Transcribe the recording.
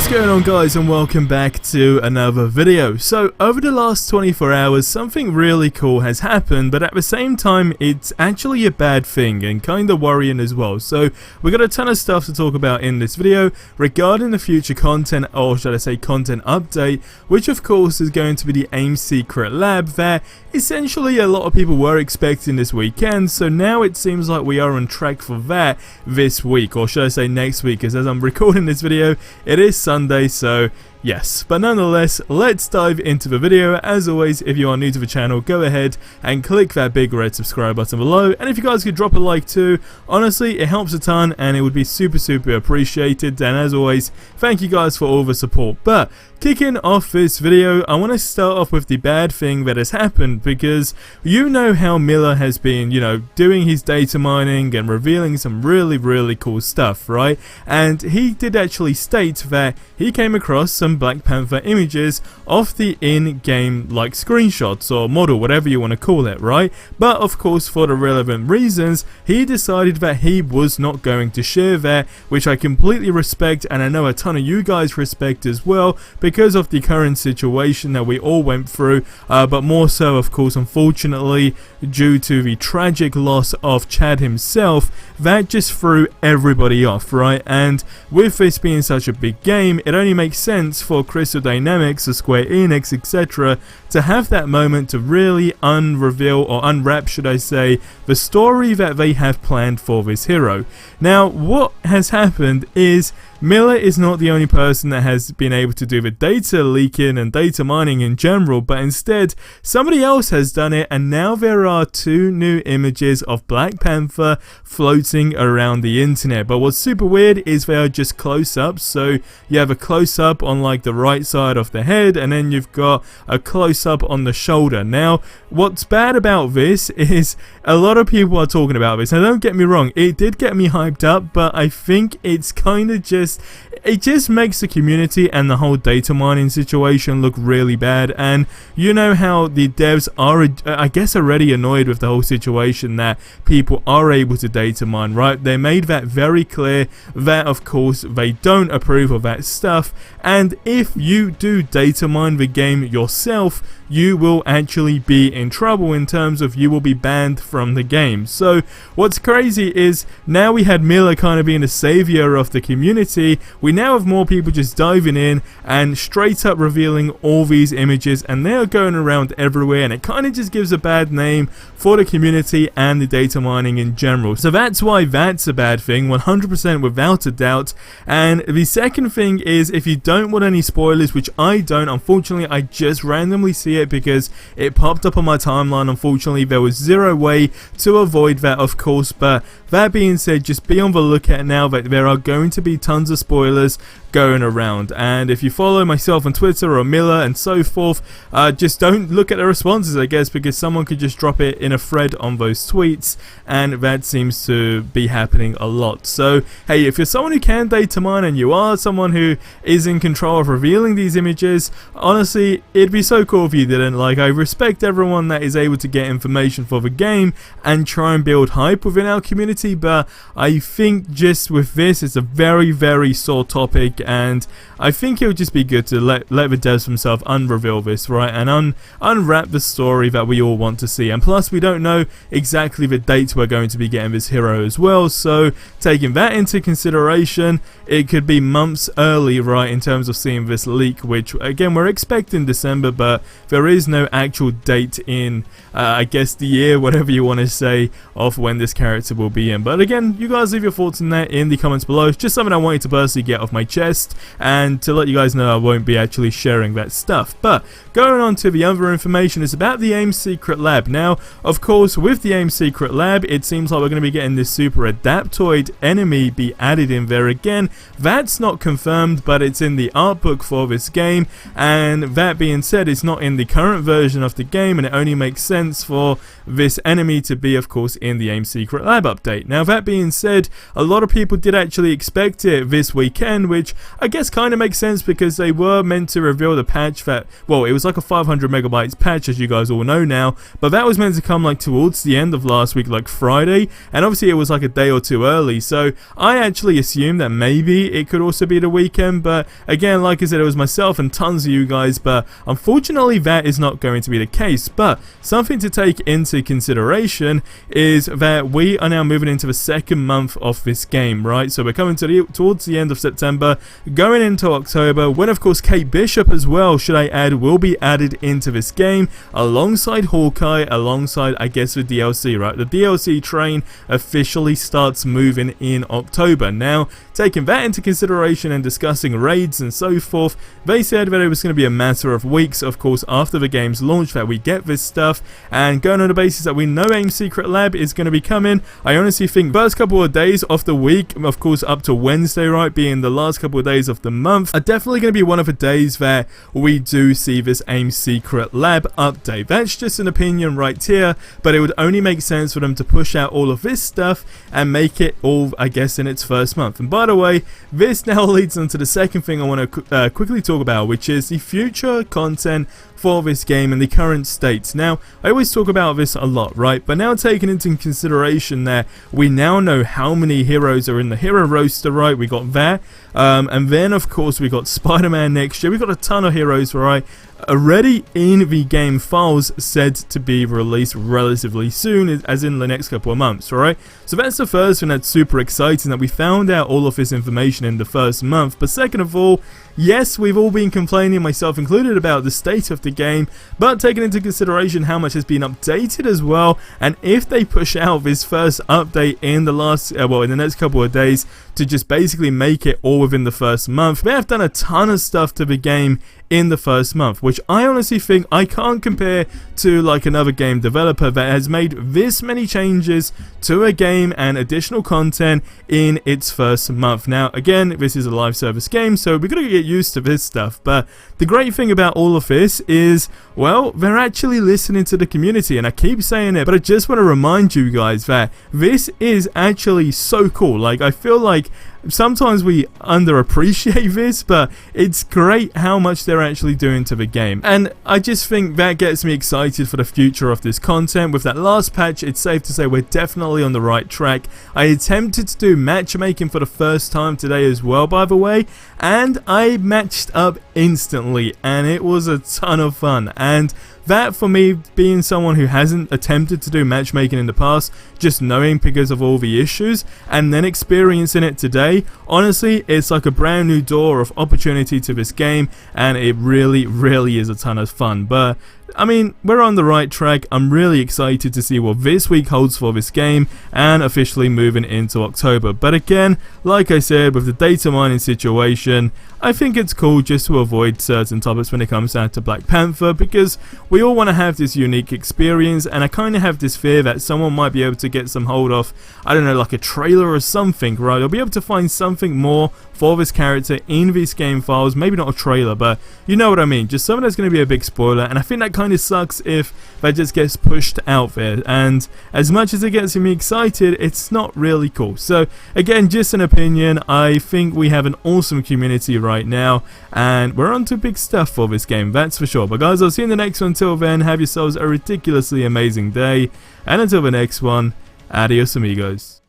What's going on, guys, and welcome back to another video. So over the last 24 hours something really cool has happened, but at the same time it's actually a bad thing and kind of worrying as well. So we got a ton of stuff to talk about in this video regarding the future content, or should I say content update, which of course is going to be the AIM Secret Lab that essentially a lot of people were expecting this weekend. So now it seems like we are on track for that this week, or should I say next week, because as I'm recording this video it is Sunday, so yes. But nonetheless, let's dive into the video. As always, if you are new to the channel, go ahead and click that big red subscribe button below, and if you guys could drop a like too, honestly it helps a ton and it would be super appreciated. And as always, thank you guys for all the support. But kicking off this video, I want to start off with the bad thing that has happened, because you know how Miller has been, doing his data mining and revealing some really cool stuff, right? And he did actually state that he came across some Black Panther images of the in-game like screenshots or model, whatever you want to call it, right? But of course, for the relevant reasons, he decided that he was not going to share that, which I completely respect, and I know a ton of you guys respect as well, because of the current situation that we all went through, but more so of course unfortunately due to the tragic loss of Chad himself, that just threw everybody off, right? And with this being such a big game, it only makes sense for Crystal Dynamics or Square Enix, etc., to have that moment to really unreveal, or unwrap should I say, the story that they have planned for this hero. Now what has happened is Miller is not the only person that has been able to do the data leaking and data mining in general, but instead somebody else has done it, and now there are two new images of Black Panther floating around the internet. But what's super weird is they are just close-ups. So you have a close-up on like the right side of the head, and then you've got a close-up on the shoulder. Now what's bad about this is a lot of people are talking about this. Now don't get me wrong, it did get me hyped up, but I think it's kind of just, it just makes the community and the whole data mining situation look really bad. And you know how the devs are, I guess, already annoyed with the whole situation that people are able to data mine, right? They made that very clear that of course they don't approve of that stuff, and if you do data mine the game yourself, you will actually be in trouble in terms of you will be banned from the game. So what's crazy is now we had Miller kind of being the savior of the community, we now have more people just diving in and straight up revealing all these images, and they are going around everywhere, and it kind of just gives a bad name for the community and the data mining in general. So that's why that's a bad thing, 100% without a doubt. And the second thing is, if you don't want any spoilers, which I don't, unfortunately I just randomly see it because it popped up on my timeline, unfortunately there was zero way to avoid that of course. But that being said, just be on the lookout now that there are going to be tons of spoilers going around, and if you follow myself on Twitter or Miller and so forth, just don't look at the responses, I guess, because someone could just drop it in a thread on those tweets, and that seems to be happening a lot. So hey, if you're someone who can data mine and you are someone who is in control of revealing these images, honestly it'd be so cool if you didn't. Like, I respect everyone that is able to get information for the game and try and build hype within our community, but I think just with this it's a very sore topic, and I think it would just be good to let the devs themselves unreveal this, right, and unwrap the story that we all want to see. And plus we don't know exactly the date we're going to be getting this hero as well, so taking that into consideration, it could be months early, right, in terms of seeing this leak, which again we're expecting December, but there is no actual date in I guess the year, whatever you want to say, of when this character will be in. But again, you guys leave your thoughts on that in the comments below. It's just something I wanted to personally get off my chest, and to let you guys know I won't be actually sharing that stuff. But going on to the other information, is about the AIM Secret Lab. Now of course with the AIM Secret Lab, it seems like we're going to be getting this super adaptoid enemy be added in there again. That's not confirmed, but it's in the art book for this game, and that being said, it's not in the current version of the game, and it only makes sense for this enemy to be of course in the AIM Secret Lab update. Now that being said, a lot of people did actually expect it this weekend, which I guess kind of makes sense because they were meant to reveal the patch that, well, it was like a 500 megabytes patch, as you guys all know now, but that was meant to come like towards the end of last week, like Friday, and obviously it was like a day or two early, so I actually assumed that maybe it could also be the weekend, but again, like I said, it was myself and tons of you guys, but unfortunately that is not going to be the case. But something to take into consideration is that we are now moving into the second month of this game, right? So we're coming to towards the end of September, going into October, when of course Kate Bishop as well, should I add, will be added into this game alongside Hawkeye, alongside I guess the DLC, right? The DLC train officially starts moving in October. Now, taking that into consideration and discussing raids and so forth, they said that it was going to be a matter of weeks, of course, after the game's launch that we get this stuff, and going on the basis that we know AIM's Secret Lab is going to be coming, I honestly think first couple of days of the week, of course up to Wednesday, right, being the last couple of days of the month, are definitely going to be one of the days that we do see this AIM's Secret Lab update. That's just an opinion right here, but it would only make sense for them to push out all of this stuff and make it all, I guess, in its first month. And by the way, this now leads on to the second thing I want to quickly talk about, which is the future content for this game and the current state. Now, I always talk about this a lot, right? But now taking into consideration that we now know how many heroes are in the hero roster, right? We got that. And then, of course, we got Spider-Man next year. We got a ton of heroes, right? Already in the game files said to be released relatively soon, as in the next couple of months, right? So that's the first thing that's super exciting, that we found out all of this information in the first month. But second of all, yes, we've all been complaining, myself included, about the state of the game, but taking into consideration how much has been updated as well, and if they push out this first update in the last, in the next couple of days, to just basically make it all within the first month, they have done a ton of stuff to the game in the first month, which I honestly think I can't compare to like another game developer that has made this many changes to a game and additional content in its first month. Now again, this is a live service game, so we're gonna get used to this stuff, but the great thing about all of this is, well, they're actually listening to the community, and I keep saying it, but I just want to remind you guys that this is actually so cool. Like, I feel like sometimes we underappreciate this, but it's great how much they're actually doing to the game, and I just think that gets me excited for the future of this content. With that last patch, it's safe to say we're definitely on the right track. I attempted to do matchmaking for the first time today as well, by the way, and I matched up instantly, and it was a ton of fun. And that, for me, being someone who hasn't attempted to do matchmaking in the past, just knowing because of all the issues and then experiencing it today, honestly, it's like a brand new door of opportunity to this game, and it really, really is a ton of fun. But I mean, we're on the right track. I'm really excited to see what this week holds for this game, and officially moving into October. But again, like I said, with the data mining situation, I think it's cool just to avoid certain topics when it comes down to Black Panther, because we all want to have this unique experience, and I kind of have this fear that someone might be able to get some hold of, I don't know, like a trailer or something, right? They'll be able to find something more for this character in these game files, maybe not a trailer, but you know what I mean, just something that's going to be a big spoiler, and I think that kind of sucks if that just gets pushed out there, and as much as it gets me excited, it's not really cool. So again, just an opinion. I think we have an awesome community right now, and we're on to big stuff for this game, that's for sure. But guys, I'll see you in the next one. Until then, have yourselves a ridiculously amazing day, and until the next one, adios amigos.